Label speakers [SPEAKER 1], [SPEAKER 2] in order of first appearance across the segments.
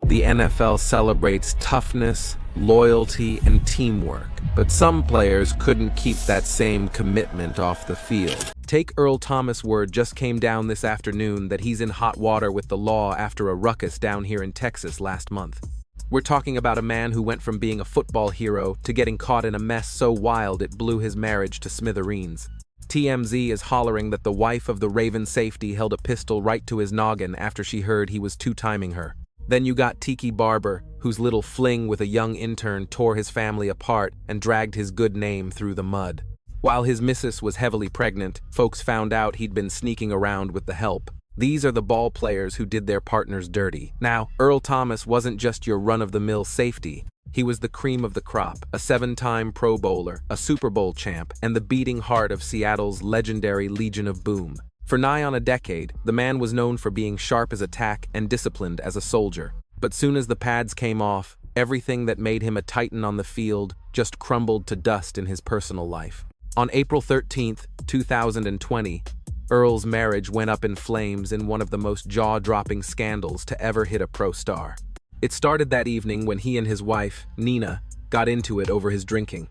[SPEAKER 1] The NFL celebrates toughness, loyalty, and teamwork, but some players couldn't keep that same commitment off the field. Take Earl Thomas. Word just came down this afternoon that he's in hot water with the law after a ruckus down here in Texas last month. We're talking about a man who went from being a football hero to getting caught in a mess so wild it blew his marriage to smithereens. TMZ is hollering that the wife of the Raven safety held a pistol right to his noggin after she heard he was two-timing her. Then you got Tiki Barber, whose little fling with a young intern tore his family apart and dragged his good name through the mud. While his missus was heavily pregnant, folks found out he'd been sneaking around with the help. These are the ball players who did their partners dirty. Now, Earl Thomas wasn't just your run-of-the-mill safety. He was the cream of the crop, a 7-time Pro Bowler, a Super Bowl champ, and the beating heart of Seattle's legendary Legion of Boom. For nigh on a decade, the man was known for being sharp as a tack and disciplined as a soldier. But soon as the pads came off, everything that made him a titan on the field just crumbled to dust in his personal life. On April 13, 2020, Earl's marriage went up in flames in one of the most jaw-dropping scandals to ever hit a pro star. It started that evening when he and his wife, Nina, got into it over his drinking.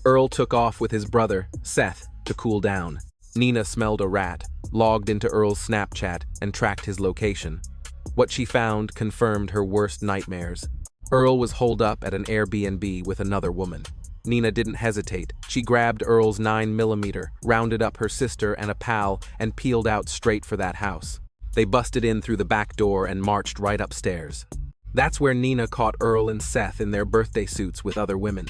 [SPEAKER 1] Earl took off with his brother, Seth, to cool down. Nina smelled a rat, logged into Earl's Snapchat, and tracked his location. What she found confirmed her worst nightmares. Earl was holed up at an Airbnb with another woman. Nina didn't hesitate. She grabbed Earl's 9mm, rounded up her sister and a pal, and peeled out straight for that house. They busted in through the back door and marched right upstairs. That's where Nina caught Earl and Seth in their birthday suits with other women.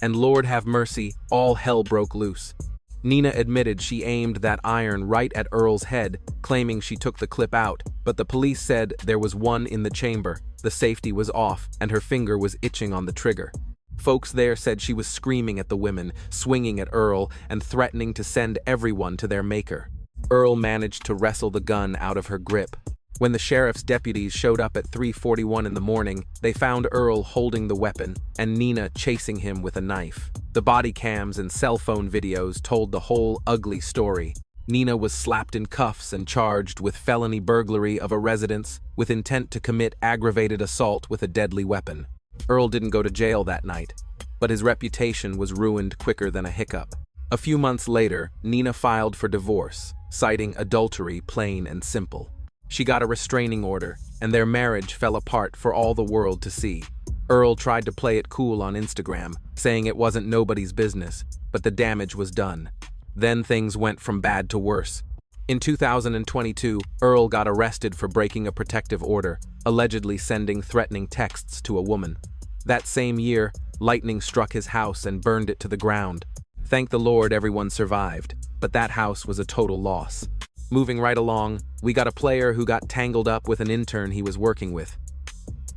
[SPEAKER 1] And Lord have mercy, all hell broke loose. Nina admitted she aimed that iron right at Earl's head, claiming she took the clip out, but the police said there was one in the chamber, the safety was off, and her finger was itching on the trigger. Folks there said she was screaming at the women, swinging at Earl, and threatening to send everyone to their maker. Earl managed to wrestle the gun out of her grip. When the sheriff's deputies showed up at 3:41 in the morning, they found Earl holding the weapon and Nina chasing him with a knife. The body cams and cell phone videos told the whole ugly story. Nina was slapped in cuffs and charged with felony burglary of a residence with intent to commit aggravated assault with a deadly weapon. Earl didn't go to jail that night, but his reputation was ruined quicker than a hiccup. A few months later, Nina filed for divorce, citing adultery plain and simple. She got a restraining order, and their marriage fell apart for all the world to see. Earl tried to play it cool on Instagram, saying it wasn't nobody's business, but the damage was done. Then things went from bad to worse. In 2022, Earl got arrested for breaking a protective order, allegedly sending threatening texts to a woman. That same year, lightning struck his house and burned it to the ground. Thank the Lord everyone survived, but that house was a total loss. Moving right along, we got a player who got tangled up with an intern he was working with.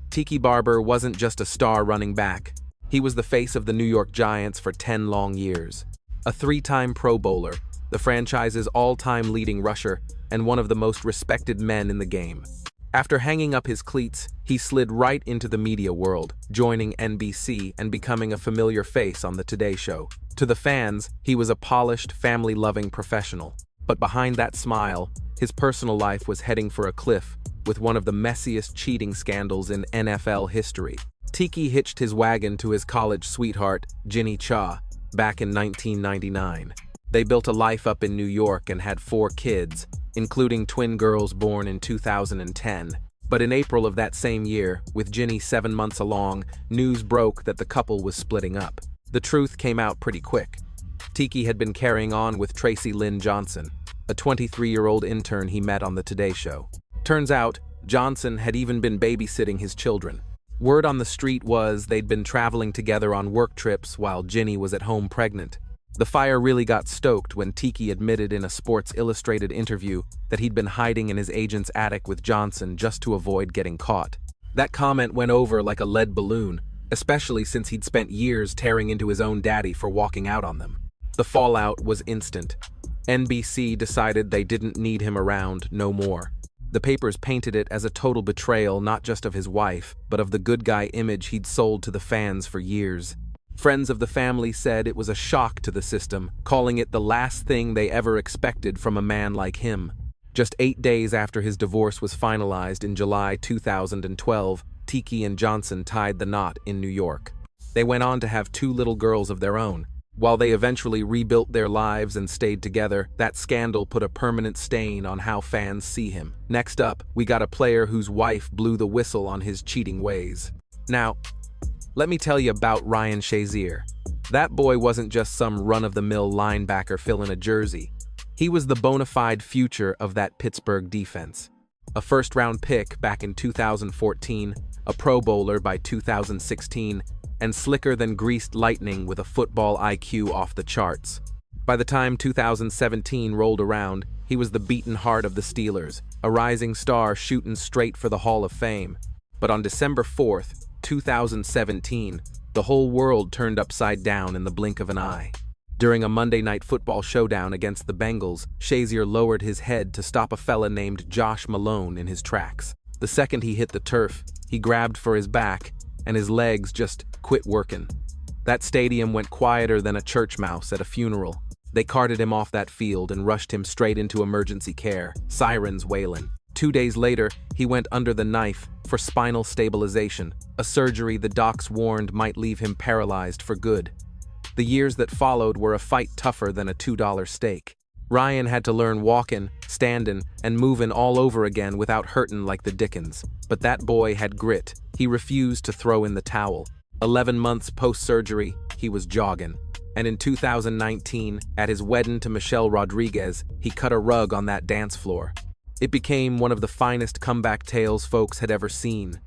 [SPEAKER 1] Tiki Barber wasn't just a star running back. He was the face of the New York Giants for 10 long years. A 3-time Pro Bowler, the franchise's all-time leading rusher, and one of the most respected men in the game. After hanging up his cleats, he slid right into the media world, joining NBC and becoming a familiar face on the Today Show. To the fans, he was a polished, family-loving professional. But behind that smile, his personal life was heading for a cliff with one of the messiest cheating scandals in NFL history. Tiki hitched his wagon to his college sweetheart, Ginny Cha, back in 1999. They built a life up in New York and had 4 kids, including twin girls born in 2010. But in April of that same year, with Ginny 7 months along, news broke that the couple was splitting up. The truth came out pretty quick. Tiki had been carrying on with Tracy Lynn Johnson, a 23-year-old intern he met on the Today Show. Turns out, Johnson had even been babysitting his children. Word on the street was they'd been traveling together on work trips while Ginny was at home pregnant. The fire really got stoked when Tiki admitted in a Sports Illustrated interview that he'd been hiding in his agent's attic with Johnson just to avoid getting caught. That comment went over like a lead balloon, especially since he'd spent years tearing into his own daddy for walking out on them. The fallout was instant. NBC decided they didn't need him around no more. The papers painted it as a total betrayal not just of his wife, but of the good guy image he'd sold to the fans for years. Friends of the family said it was a shock to the system, calling it the last thing they ever expected from a man like him. Just 8 days after his divorce was finalized in July 2012, Tiki and Johnson tied the knot in New York. They went on to have 2 little girls of their own. While they eventually rebuilt their lives and stayed together, that scandal put a permanent stain on how fans see him. Next up, we got a player whose wife blew the whistle on his cheating ways. Now, let me tell you about Ryan Shazier. That boy wasn't just some run-of-the-mill linebacker filling a jersey. He was the bona fide future of that Pittsburgh defense. A first-round pick back in 2014, a Pro Bowler by 2016, and slicker than greased lightning with a football IQ off the charts. By the time 2017 rolled around, he was the beaten heart of the Steelers, a rising star shooting straight for the Hall of Fame. But on December 4th, 2017, the whole world turned upside down in the blink of an eye. During a Monday Night Football showdown against the Bengals, Shazier lowered his head to stop a fella named Josh Malone in his tracks. The second he hit the turf, he grabbed for his back, and his legs just quit working. That stadium went quieter than a church mouse at a funeral. They carted him off that field and rushed him straight into emergency care, sirens wailing. 2 days later, he went under the knife for spinal stabilization, a surgery the docs warned might leave him paralyzed for good. The years that followed were a fight tougher than a $2 steak. Ryan had to learn walking, standing, and moving all over again without hurting like the Dickens. But that boy had grit. He refused to throw in the towel. 11 months post-surgery, he was jogging. And in 2019, at his wedding to Michelle Rodriguez, he cut a rug on that dance floor. It became one of the finest comeback tales folks had ever seen.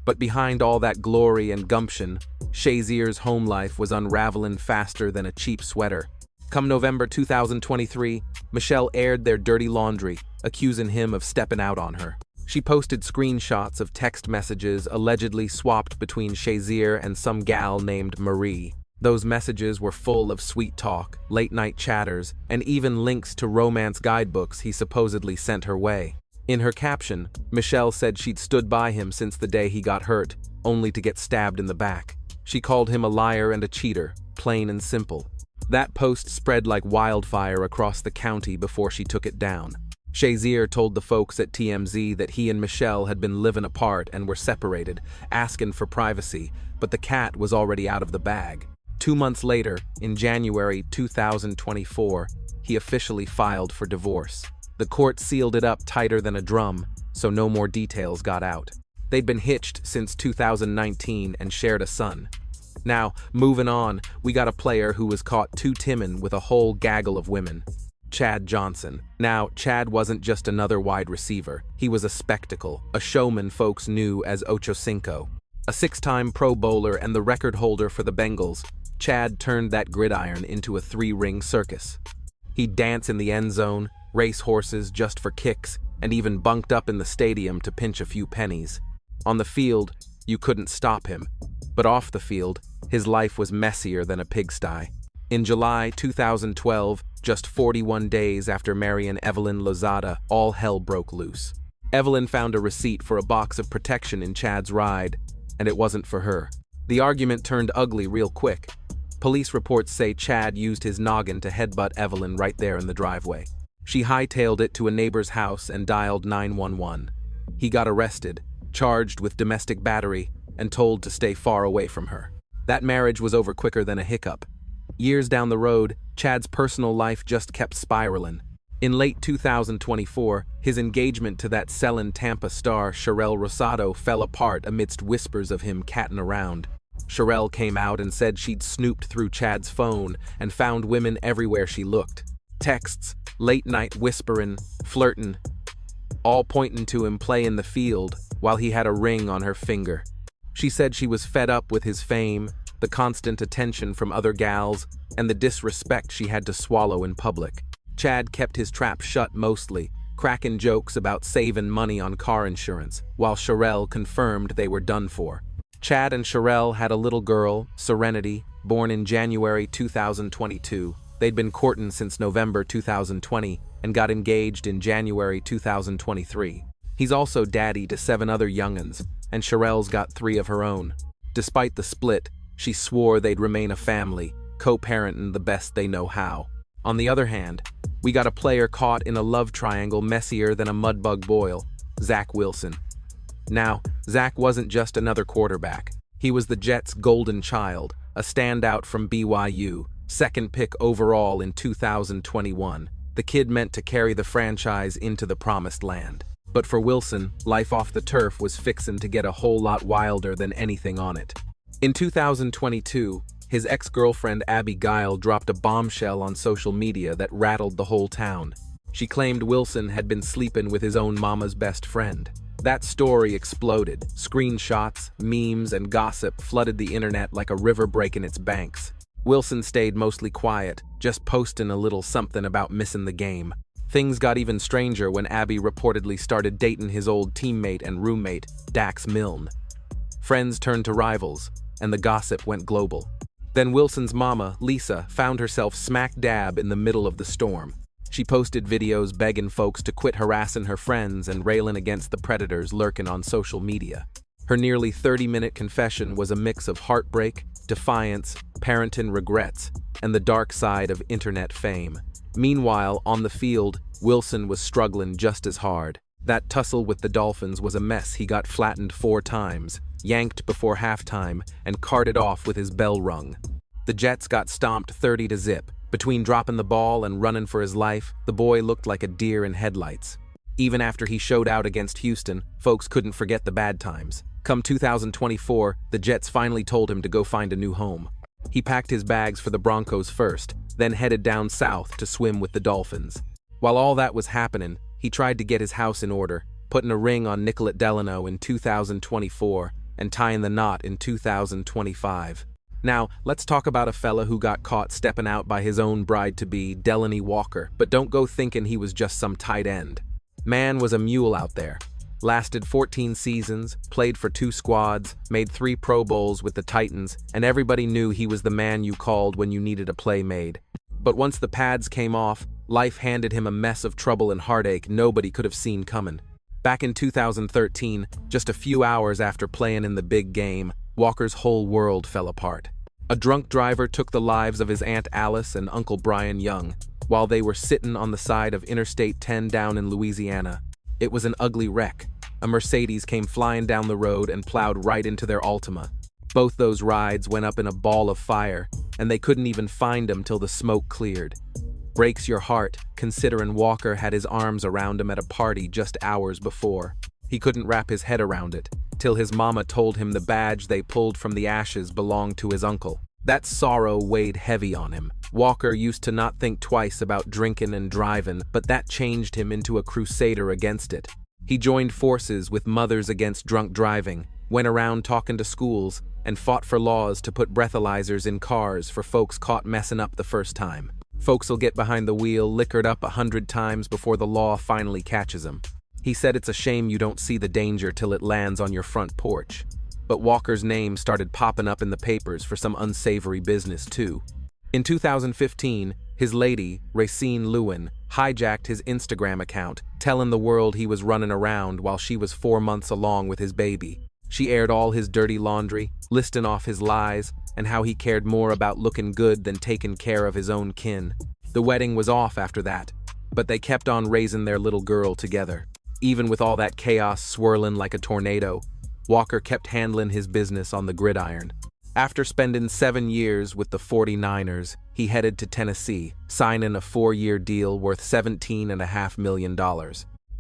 [SPEAKER 1] But behind all that glory and gumption, Shazier's home life was unraveling faster than a cheap sweater. Come November 2023, Michelle aired their dirty laundry, accusing him of stepping out on her. She posted screenshots of text messages allegedly swapped between Shazier and some gal named Marie. Those messages were full of sweet talk, late-night chatters, and even links to romance guidebooks he supposedly sent her way. In her caption, Michelle said she'd stood by him since the day he got hurt, only to get stabbed in the back. She called him a liar and a cheater, plain and simple. That post spread like wildfire across the county before she took it down. Shazier told the folks at TMZ that he and Michelle had been living apart and were separated, asking for privacy, but the cat was already out of the bag. 2 months later, in January 2024, he officially filed for divorce. The court sealed it up tighter than a drum, so no more details got out. They'd been hitched since 2019 and shared a son. Now, moving on, we got a player who was caught too timid with a whole gaggle of women. Chad Johnson. Now, Chad wasn't just another wide receiver. He was a spectacle, a showman folks knew as Ocho Cinco. A 6-time Pro Bowler and the record holder for the Bengals, Chad turned that gridiron into a 3-ring circus. He'd dance in the end zone, race horses just for kicks, and even bunked up in the stadium to pinch a few pennies. On the field, you couldn't stop him. But off the field, his life was messier than a pigsty. In July 2012, just 41 days after marrying Evelyn Lozada, all hell broke loose. Evelyn found a receipt for a box of protection in Chad's ride, and it wasn't for her. The argument turned ugly real quick. Police reports say Chad used his noggin to headbutt Evelyn right there in the driveway. She hightailed it to a neighbor's house and dialed 911. He got arrested, charged with domestic battery, and told to stay far away from her. That marriage was over quicker than a hiccup. Years down the road, Chad's personal life just kept spiraling. In late 2024, his engagement to that selling Tampa star Sherelle Rosado fell apart amidst whispers of him catting around. Sherelle came out and said she'd snooped through Chad's phone and found women everywhere she looked. Texts, late-night whispering, flirting, all pointing to him playing the field while he had a ring on her finger. She said she was fed up with his fame, the constant attention from other gals, and the disrespect she had to swallow in public. Chad kept his trap shut mostly, cracking jokes about saving money on car insurance, while Sherelle confirmed they were done for. Chad and Sherelle had a little girl, Serenity, born in January 2022. They'd been courting since November 2020 and got engaged in January 2023. He's also daddy to 7 other young'uns, and Sherelle's got 3 of her own. Despite the split, she swore they'd remain a family, co-parenting the best they know how. On the other hand, we got a player caught in a love triangle messier than a mudbug boil, Zach Wilson. Now, Zach wasn't just another quarterback. He was the Jets' golden child, a standout from BYU, second pick overall in 2021. The kid meant to carry the franchise into the promised land. But for Wilson, life off the turf was fixin' to get a whole lot wilder than anything on it. In 2022, his ex-girlfriend Abby Guile dropped a bombshell on social media that rattled the whole town. She claimed Wilson had been sleeping with his own mama's best friend. That story exploded. Screenshots, memes, and gossip flooded the internet like a river breaking its banks. Wilson stayed mostly quiet, just posting a little something about missing the game. Things got even stranger when Abby reportedly started dating his old teammate and roommate, Dax Milne. Friends turned to rivals, and the gossip went global. Then Wilson's mama, Lisa, found herself smack dab in the middle of the storm. She posted videos begging folks to quit harassing her friends and railing against the predators lurking on social media. Her nearly 30-minute confession was a mix of heartbreak, defiance, parenting regrets, and the dark side of internet fame. Meanwhile, on the field, Wilson was struggling just as hard. That tussle with the Dolphins was a mess. He got flattened 4 times, yanked before halftime, and carted off with his bell rung. The Jets got stomped 30-0. Between dropping the ball and running for his life, the boy looked like a deer in headlights. Even after he showed out against Houston, folks couldn't forget the bad times. Come 2024, the Jets finally told him to go find a new home. He packed his bags for the Broncos first, then headed down south to swim with the Dolphins. While all that was happening, he tried to get his house in order, putting a ring on Nicolette Delano in 2024 and tying the knot in 2025. Now, let's talk about a fella who got caught stepping out by his own bride-to-be, Delaney Walker, but don't go thinking he was just some tight end. Man was a mule out there. Lasted 14 seasons, played for 2 squads, made 3 Pro Bowls with the Titans, and everybody knew he was the man you called when you needed a play made. But once the pads came off, life handed him a mess of trouble and heartache nobody could have seen coming. Back in 2013, just a few hours after playing in the big game, Walker's whole world fell apart. A drunk driver took the lives of his Aunt Alice and Uncle Brian Young while they were sitting on the side of Interstate 10 down in Louisiana. It was an ugly wreck. A Mercedes came flying down the road and plowed right into their Altima. Both those rides went up in a ball of fire, and they couldn't even find him till the smoke cleared. Breaks your heart, considering Walker had his arms around him at a party just hours before. He couldn't wrap his head around it, till his mama told him the badge they pulled from the ashes belonged to his uncle. That sorrow weighed heavy on him. Walker used to not think twice about drinking and driving, but that changed him into a crusader against it. He joined forces with Mothers Against Drunk Driving, went around talking to schools, and fought for laws to put breathalyzers in cars for folks caught messing up the first time. Folks'll get behind the wheel, liquored up 100 times before the law finally catches them. He said it's a shame you don't see the danger till it lands on your front porch. But Walker's name started popping up in the papers for some unsavory business too. In 2015, his lady, Racine Lewin, hijacked his Instagram account, telling the world he was running around while she was 4 months along with his baby. She aired all his dirty laundry, listing off his lies, and how he cared more about looking good than taking care of his own kin. The wedding was off after that, but they kept on raising their little girl together. Even with all that chaos swirling like a tornado, Walker kept handling his business on the gridiron. After spending 7 years with the 49ers, he headed to Tennessee, signing a 4-year deal worth $17.5 million.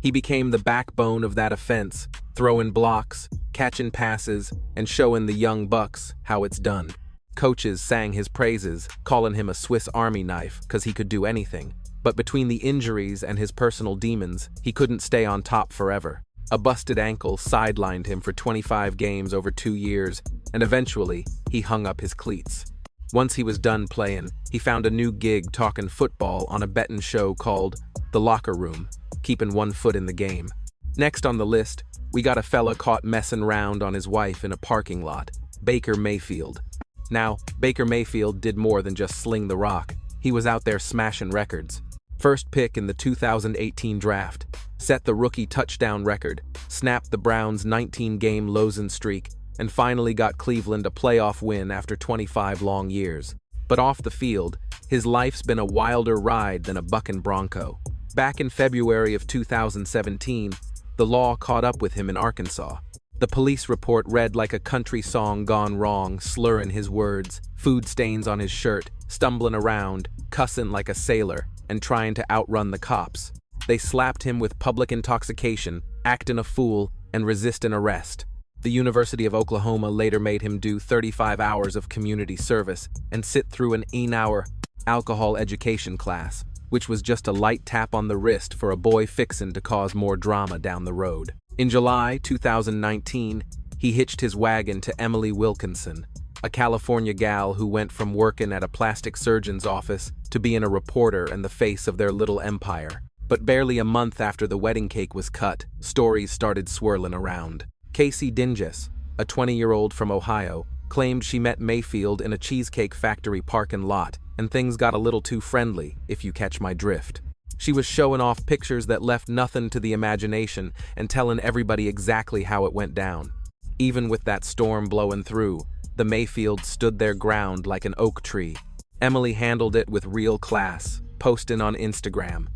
[SPEAKER 1] He became the backbone of that offense, throwing blocks, catching passes, and showing the young bucks how it's done. Coaches sang his praises, calling him a Swiss Army knife because he could do anything. But between the injuries and his personal demons, he couldn't stay on top forever. A busted ankle sidelined him for 25 games over 2 years, and eventually, he hung up his cleats. Once he was done playing, he found a new gig talking football on a betting show called The Locker Room, keeping one foot in the game. Next on the list, we got a fella caught messing around on his wife in a parking lot, Baker Mayfield. Now, Baker Mayfield did more than just sling the rock. He was out there smashing records. First pick in the 2018 draft, set the rookie touchdown record, snapped the Browns' 19-game losing streak, and finally got Cleveland a playoff win after 25 long years. But off the field, his life's been a wilder ride than a bucking bronco. Back in February of 2017, the law caught up with him in Arkansas. The police report read like a country song gone wrong, slurring his words, food stains on his shirt, stumbling around, cussing like a sailor, and trying to outrun the cops. They slapped him with public intoxication, acting a fool, and resisting arrest. The University of Oklahoma later made him do 35 hours of community service and sit through an 8-hour alcohol education class, which was just a light tap on the wrist for a boy fixin' to cause more drama down the road. In July 2019, he hitched his wagon to Emily Wilkinson, a California gal who went from working at a plastic surgeon's office to being a reporter and the face of their little empire. But barely a month after the wedding cake was cut, stories started swirling around. Casey Dinges, a 20-year-old from Ohio, claimed she met Mayfield in a cheesecake factory parking lot, and things got a little too friendly, if you catch my drift. She was showing off pictures that left nothing to the imagination and telling everybody exactly how it went down. Even with that storm blowing through, the Mayfields stood their ground like an oak tree. Emily handled it with real class, posting on Instagram.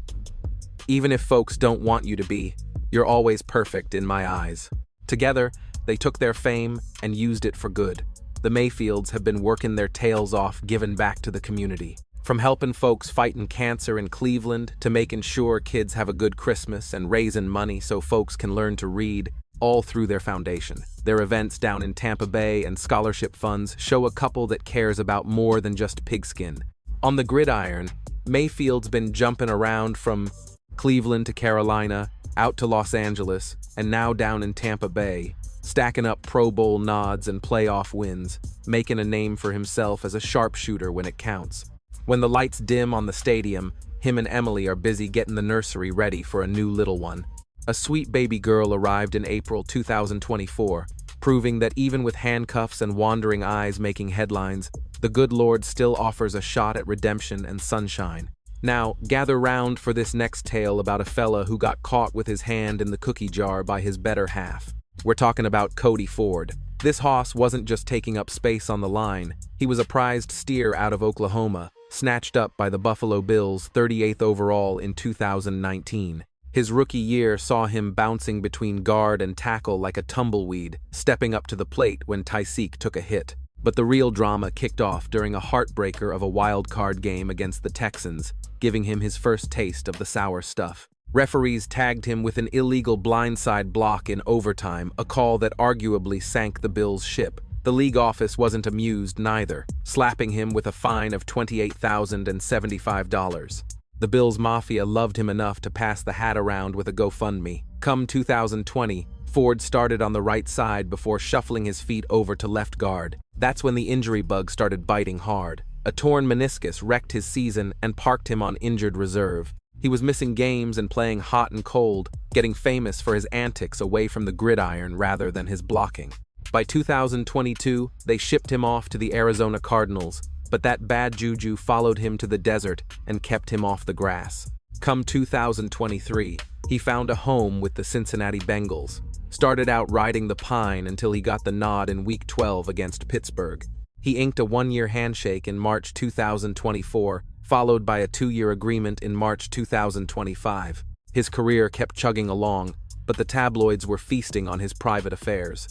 [SPEAKER 1] "Even if folks don't want you to be, you're always perfect in my eyes." Together, they took their fame and used it for good. The Mayfields have been working their tails off giving back to the community. From helping folks fighting cancer in Cleveland to making sure kids have a good Christmas and raising money so folks can learn to read, all through their foundation. Their events down in Tampa Bay and scholarship funds show a couple that cares about more than just pigskin. On the gridiron, Mayfield's been jumping around from Cleveland to Carolina, out to Los Angeles, and now down in Tampa Bay, stacking up Pro Bowl nods and playoff wins, making a name for himself as a sharpshooter when it counts. When the lights dim on the stadium, him and Emily are busy getting the nursery ready for a new little one. A sweet baby girl arrived in April 2024, proving that even with handcuffs and wandering eyes making headlines, the good Lord still offers a shot at redemption and sunshine. Now, gather round for this next tale about a fella who got caught with his hand in the cookie jar by his better half. We're talking about Cody Ford. This hoss wasn't just taking up space on the line. He was a prized steer out of Oklahoma, snatched up by the Buffalo Bills 38th overall in 2019. His rookie year saw him bouncing between guard and tackle like a tumbleweed, stepping up to the plate when Tyseek took a hit. But the real drama kicked off during a heartbreaker of a wild card game against the Texans, giving him his first taste of the sour stuff. Referees tagged him with an illegal blindside block in overtime, a call that arguably sank the Bills' ship. The league office wasn't amused neither, slapping him with a fine of $28,075. The Bills Mafia loved him enough to pass the hat around with a GoFundMe. Come 2020, Ford started on the right side before shuffling his feet over to left guard. That's when the injury bug started biting hard. A torn meniscus wrecked his season and parked him on injured reserve. He was missing games and playing hot and cold, getting famous for his antics away from the gridiron rather than his blocking. By 2022, they shipped him off to the Arizona Cardinals, but that bad juju followed him to the desert and kept him off the grass. Come 2023, he found a home with the Cincinnati Bengals. Started out riding the pine until he got the nod in Week 12 against Pittsburgh. He inked a one-year handshake in March 2024, followed by a 2-year agreement in March 2025. His career kept chugging along, but the tabloids were feasting on his private affairs.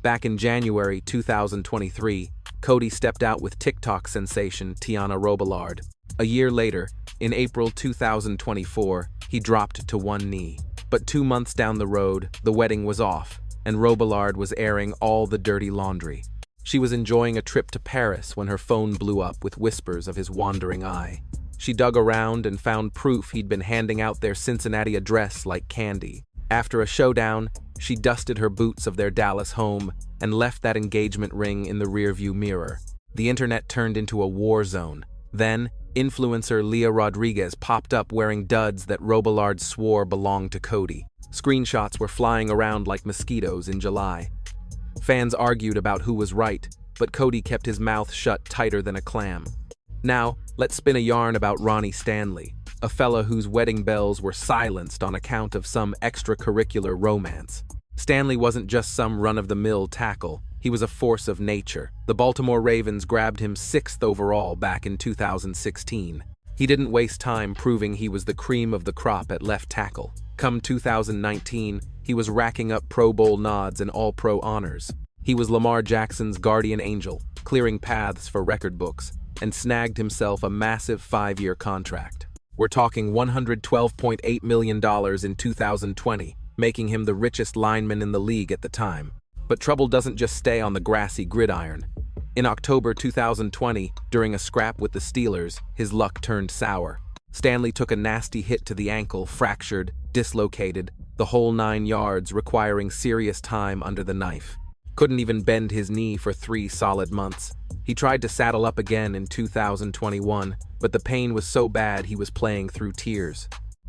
[SPEAKER 1] Back in January 2023, Cody stepped out with TikTok sensation Tiana Robillard. A year later, in April 2024, he dropped to one knee. But 2 months down the road, the wedding was off, and Robillard was airing all the dirty laundry. She was enjoying a trip to Paris when her phone blew up with whispers of his wandering eye. She dug around and found proof he'd been handing out their Cincinnati address like candy. After a showdown, she dusted her boots of their Dallas home and left that engagement ring in the rearview mirror. The internet turned into a war zone. Then, influencer Leah Rodriguez popped up wearing duds that Robillard swore belonged to Cody. Screenshots were flying around like mosquitoes in July. Fans argued about who was right, but Cody kept his mouth shut tighter than a clam. Now, let's spin a yarn about Ronnie Stanley, a fella whose wedding bells were silenced on account of some extracurricular romance. Stanley wasn't just some run-of-the-mill tackle, he was a force of nature. The Baltimore Ravens grabbed him 6th overall back in 2016. He didn't waste time proving he was the cream of the crop at left tackle. Come 2019, he was racking up Pro Bowl nods and All-Pro honors. He was Lamar Jackson's guardian angel, clearing paths for record books, and snagged himself a massive 5-year contract. We're talking $112.8 million in 2020, making him the richest lineman in the league at the time. But trouble doesn't just stay on the grassy gridiron. In October 2020, during a scrap with the Steelers, his luck turned sour. Stanley took a nasty hit to the ankle, fractured, dislocated, the whole 9 yards, requiring serious time under the knife. Couldn't even bend his knee for 3 solid months. He tried to saddle up again in 2021, but the pain was so bad he was playing through tears.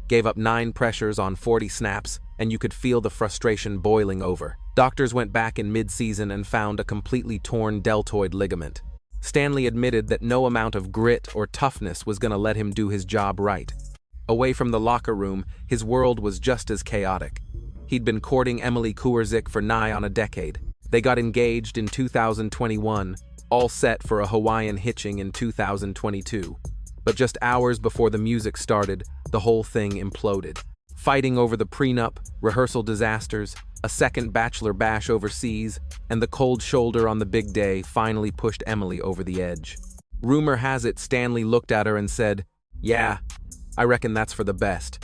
[SPEAKER 1] Gave up 9 pressures on 40 snaps, and you could feel the frustration boiling over. Doctors went back in mid-season and found a completely torn deltoid ligament. Stanley admitted that no amount of grit or toughness was going to let him do his job right. Away from the locker room, his world was just as chaotic. He'd been courting Emily Kuwarczyk for nigh on a decade. They got engaged in 2021, all set for a Hawaiian hitching in 2022. But just hours before the music started, the whole thing imploded. Fighting over the prenup, rehearsal disasters, a second bachelor bash overseas, and the cold shoulder on the big day finally pushed Emily over the edge. Rumor has it Stanley looked at her and said, "Yeah, I reckon that's for the best."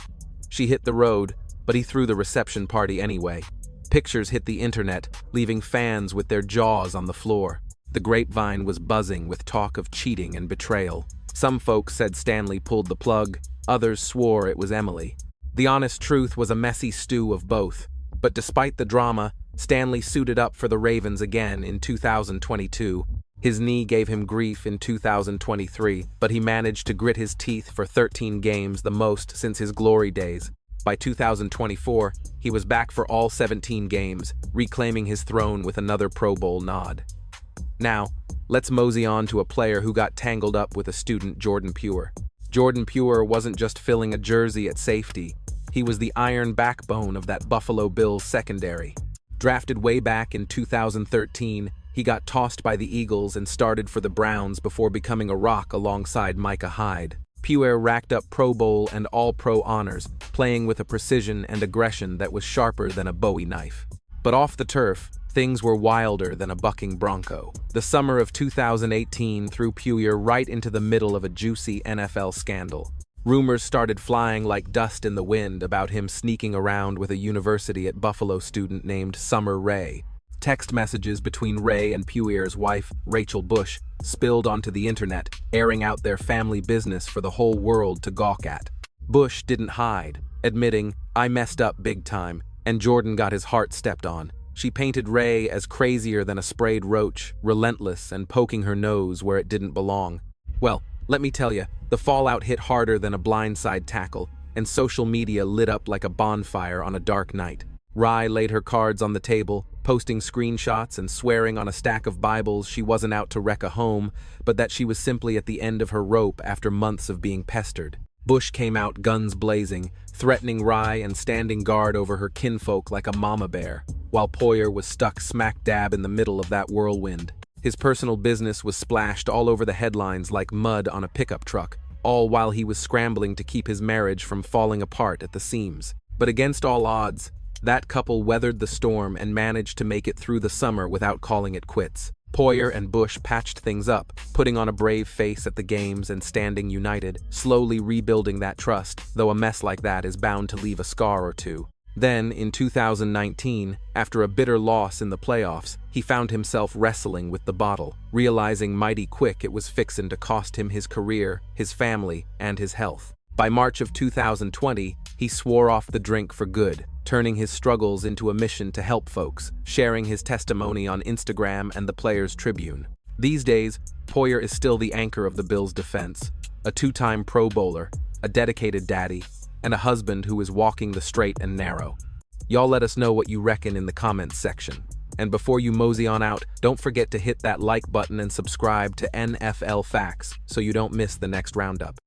[SPEAKER 1] She hit the road, but he threw the reception party anyway. Pictures hit the internet, leaving fans with their jaws on the floor. The grapevine was buzzing with talk of cheating and betrayal. Some folks said Stanley pulled the plug, others swore it was Emily. The honest truth was a messy stew of both. But despite the drama, Stanley suited up for the Ravens again in 2022. His knee gave him grief in 2023, but he managed to grit his teeth for 13 games, the most since his glory days. By 2024, he was back for all 17 games, reclaiming his throne with another Pro Bowl nod. Now, let's mosey on to a player who got tangled up with a student, Jordan Pure. Jordan Pure wasn't just filling a jersey at safety. He was the iron backbone of that Buffalo Bills secondary. Drafted way back in 2013, he got tossed by the Eagles and started for the Browns before becoming a rock alongside Micah Hyde. Pure racked up Pro Bowl and All-Pro honors, playing with a precision and aggression that was sharper than a Bowie knife. But off the turf, things were wilder than a bucking bronco. The summer of 2018 threw Pure right into the middle of a juicy NFL scandal. Rumors started flying like dust in the wind about him sneaking around with a University at Buffalo student named Summer Rae. Text messages between Rae and Pure's wife, Rachel Bush, spilled onto the internet, airing out their family business for the whole world to gawk at. Bush didn't hide, admitting, "I messed up big time," and Jordan got his heart stepped on. She painted Rae as crazier than a sprayed roach, relentless and poking her nose where it didn't belong. Well, let me tell you, the fallout hit harder than a blindside tackle, and social media lit up like a bonfire on a dark night. Rae laid her cards on the table, posting screenshots and swearing on a stack of Bibles she wasn't out to wreck a home, but that she was simply at the end of her rope after months of being pestered. Bush came out guns blazing, threatening Rae and standing guard over her kinfolk like a mama bear, while Pure was stuck smack dab in the middle of that whirlwind. His personal business was splashed all over the headlines like mud on a pickup truck, all while he was scrambling to keep his marriage from falling apart at the seams. But against all odds, that couple weathered the storm and managed to make it through the summer without calling it quits. Pure and Bush patched things up, putting on a brave face at the games and standing united, slowly rebuilding that trust, though a mess like that is bound to leave a scar or two. Then, in 2019, after a bitter loss in the playoffs, he found himself wrestling with the bottle, realizing mighty quick it was fixin' to cost him his career, his family, and his health. By March of 2020, he swore off the drink for good, turning his struggles into a mission to help folks, sharing his testimony on Instagram and the Players Tribune. These days, Pure is still the anchor of the Bills' defense, a 2-time Pro Bowler, a dedicated daddy, and a husband who is walking the straight and narrow. Y'all let us know what you reckon in the comments section. And before you mosey on out, don't forget to hit that like button and subscribe to NFL Facts so you don't miss the next roundup.